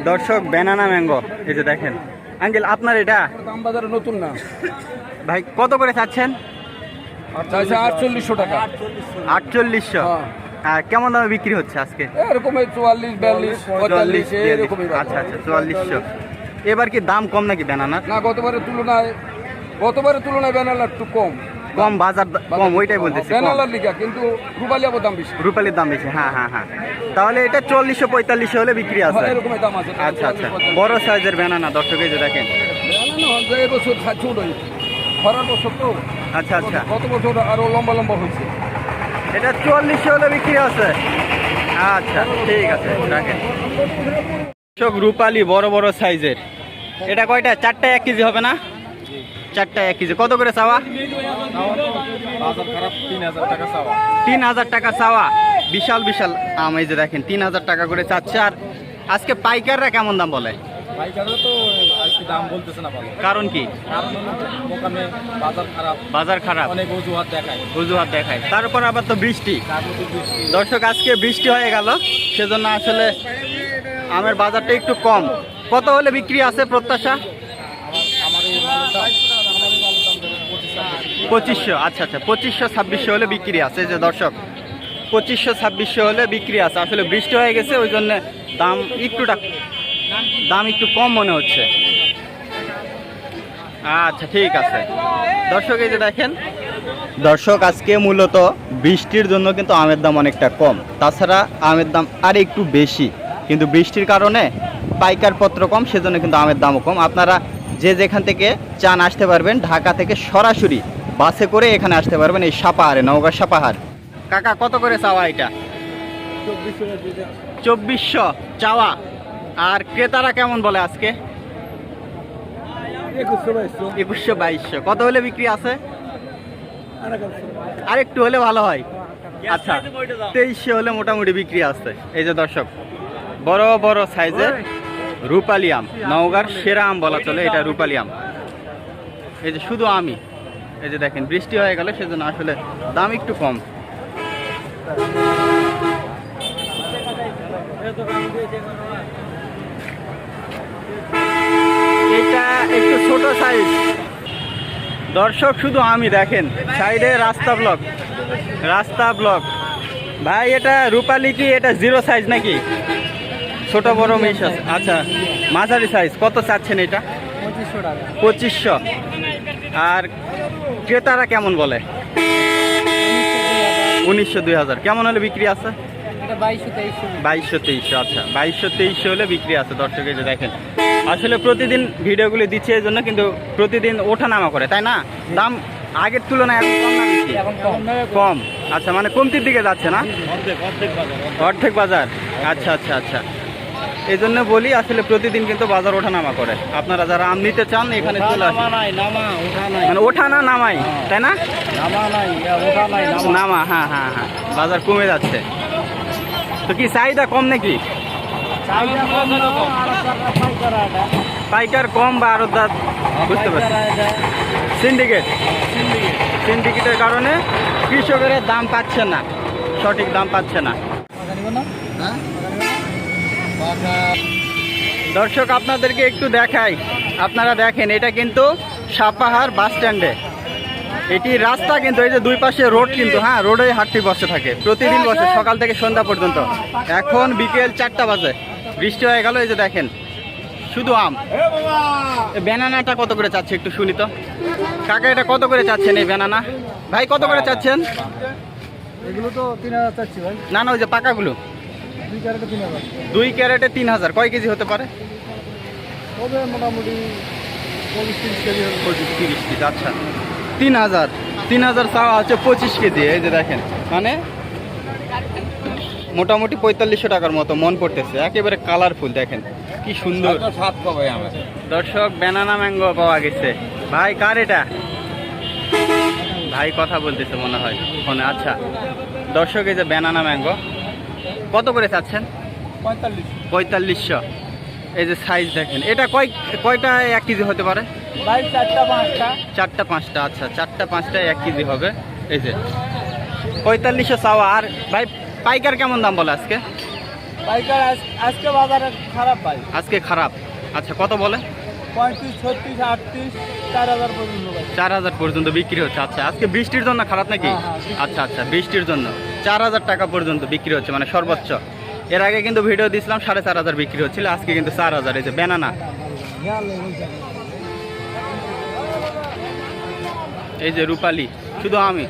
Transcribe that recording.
দর্শক banana mango এই যে দেখেন আঙ্কেল আপনার এটা দাম বাজারে নতুন না ভাই কত করে চাচ্ছেন? 4800 টাকা। 4800। হ্যাঁ কেমন দামে বিক্রি হচ্ছে আজকে? এরকম 44 42 45 এরকমই। আচ্ছা আচ্ছা 4400। এবার কি দাম কম নাকি ব্যানানার? না গতবারের তুলনায় ব্যানানার একটু কম বাজার কম, ওইটাই বলতেছি ব্যানানার লিগা, কিন্তু রূপালী আবার দাম বেশি। রূপালির দাম বেশি, হ্যাঁ হ্যাঁ হ্যাঁ। তাহলে এটা 4400 4500 হলে বিক্রি আছে। এরকমই দাম আছে। আচ্ছা আচ্ছা বড় সাইজের ব্যানানা দর্শক এই যে দেখেন। ব্যানানা এই বছর ছোট খরার বছর তো। আচ্ছা আচ্ছা গত বছর আরো লম্বা লম্বা হয়েছে। এটা 4400 হলে বিক্রি আছে। আচ্ছা ঠিক আছে রাখেন। দর্শক রূপালি বড় বড় সাইজের, এটা কয়টা? 4টা 1 কেজি হবে না? 4টা 1 কেজি। কত করে চাওয়া? 3000 টাকা চাওয়া। বিশাল বিশাল আম এই যে দেখেন 3000 টাকা করে চাচ্ছে। আর আজকে পাইকাররা কেমন দাম বলে? পাইকাররা তো আজকে দাম বলতেছে না ভালো। কারণ কি? বাজার খারাপ, অনেক অজুহাত দেখায়। তারপর আবার তো বৃষ্টি। দর্শক আজকে বৃষ্টি হয়ে গেল, সেজন্য আসলে আমের বাজারটা একটু কম। কত হলে বিক্রি আছে প্রত্যাশা? 2500। আচ্ছা আচ্ছা 2500 2600 হলে বিক্রি আছে। যে দর্শক 2500 2600 হলে বিক্রি আছে। আসলে বৃষ্টি হয়ে গেছে ওই জন্য দাম একটু কম মনে হচ্ছে। আচ্ছা ঠিক আছে দর্শক এই যে দেখেন। দর্শক আজকে মূলত বৃষ্টির জন্য কিন্তু আমের দাম অনেকটা কম, তাছাড়া আমের দাম আর একটু বেশি, কিন্তু বৃষ্টির কারণে পাইকার পত্র কম, সেজন্য কিন্তু আমের দামও কম। আপনারা যে যেখান থেকে চান আসতে পারবেন, ঢাকা থেকে সরাসরি বাসে করে এখানে আসতে পারবেন, এই সাপাহারে, নওগাঁ সাপাহার। কাকা কত করে চাওয়া এটা? 2400 চাওয়া। আর ক্রেতারা কেমন বলে আজকে? 2100 2200। কত হলে বিক্রি আছে? আর একটু হলে ভালো হয়। আচ্ছা 2300 হলে মোটামুটি বিক্রি আছে। এই যে দর্শক বড় বড় সাইজের রূপালী আম, নওগাঁর সেরা আম বলা চলে এটা রূপালী আম। এই যে শুধু আমি এই যে দেখেন বৃষ্টি হয়ে গেল সেজন্য আসলে দাম একটু কম। এটা একটু ছোট সাইজ দর্শক, শুধু আমি দেখেন সাইডে রাস্তা ব্লক। ভাই এটা রূপালী কি এটা 0 সাইজ নাকি? ছোট বড় মিশ আছে। আচ্ছা মাঝারি সাইজ। কত চাচ্ছেন এটা? 2500। আর ক্রেতারা কেমন বলে? 1900 2000। কেমন হলে বিক্রি আছে? 2200 2300। আচ্ছা 2200 2300 হলে বিক্রি আছে দর্শক। এই যে দেখেন আসলে প্রতিদিন ভিডিওগুলি দিচ্ছে এই জন্য, কিন্তু প্রতিদিন ওঠানামা করে, তাই না? দাম আগের তুলনায় এখন কম না বেশি? কম। আচ্ছা মানে কমতির দিকে যাচ্ছে না? অর্ধেক বাজার। আচ্ছা আচ্ছা আচ্ছা এই জন্য বলি আসলে প্রতিদিন কিন্তু বাজার ওঠানামা করে। আপনারা যারা আম নিতে চান এখানে চলে আসেন। মানে ওঠা না নামাই, তাই না? নামা, হ্যাঁ হ্যাঁ হ্যাঁ বাজার কমে যাচ্ছে। তো কি চাহিদা কম নাকি? পাইকার কম বা আড়তদার? বুঝতে পারছি। সিন্ডিকেটের কারণে কৃষকের দাম পাচ্ছে না, সঠিক দাম পাচ্ছে না। দর্শক আপনাদেরকে একটু দেখাই, আপনারা দেখেন এটা কিন্তু সাপাহার বাস স্ট্যান্ডে। এটি রাস্তা কিন্তু এই যে দুই পাশে রোড কিন্তু, হ্যাঁ রোডে হাঁটতে বসে থাকে, প্রতিদিন বসে সকাল থেকে সন্ধ্যা পর্যন্ত। এখন বিকেল 4টা বাজে, বৃষ্টি হয়ে গেল। এই যে দেখেন শুধু আম। ব্যানানাটা কত করে চাচ্ছে একটু শুনি তো। কাকা এটা কত করে চাচ্ছেন এই ব্যানানা? ভাই কত করে চাচ্ছেন? এগুলো তো 3000 চাচ্ছি ভাই। না না ওই যে পাকাগুলো 2 ক্যারেটে 3000। কয় কেজি হতে পারে? হবে মোটামুটি 25-30 কেজি। 25-30 কেজি। আচ্ছা 3000 চাওয়া হচ্ছে 25 কেজি। এই যে দেখেন মানে মোটামুটি 4500 টাকার মতো মন পড়তেছে। একেবারে কালারফুল দেখেন কি সুন্দর স্বাদ পাবে আমার। দর্শক ব্যানানা ম্যাঙ্গো পাওয়া গেছে। ভাই কার এটা? ভাই কথা বলতেছে মনে হয় ফোনে। আচ্ছা দর্শক এই যে ব্যানানা ম্যাঙ্গো কত করে চাচ্ছেন? 4500। এই যে সাইজ দেখেন, এটা কয়টা 1 কেজি হতে পারে? ভাই 4টা 5টা। আচ্ছা 4টা 5টা 1 কেজি হবে। এই যে 4500 চাওয়া। আর ভাই পাইকার কেমন দাম বলে আজকে? পাইকার আজকে বাজারে খারাপ ভাই। আজকে খারাপ। আচ্ছা, কত বলে? 35, 36, 38, 4000 পর্যন্ত ভাই। 4000 পর্যন্ত বিক্রি হচ্ছে। আচ্ছা, আজকে বৃষ্টির জন্য খারাপ নাকি? আচ্ছা আচ্ছা, বৃষ্টির জন্য 4000 টাকা পর্যন্ত বিক্রি হচ্ছে, মানে সর্বোচ্চ। এর আগে কিন্তু ভিডিও দিয়েছিলাম 4500 বিক্রি হচ্ছিল, আজকে কিন্তু 4000। এই যে ব্যানানা, এই যে রূপালি, শুধু আমি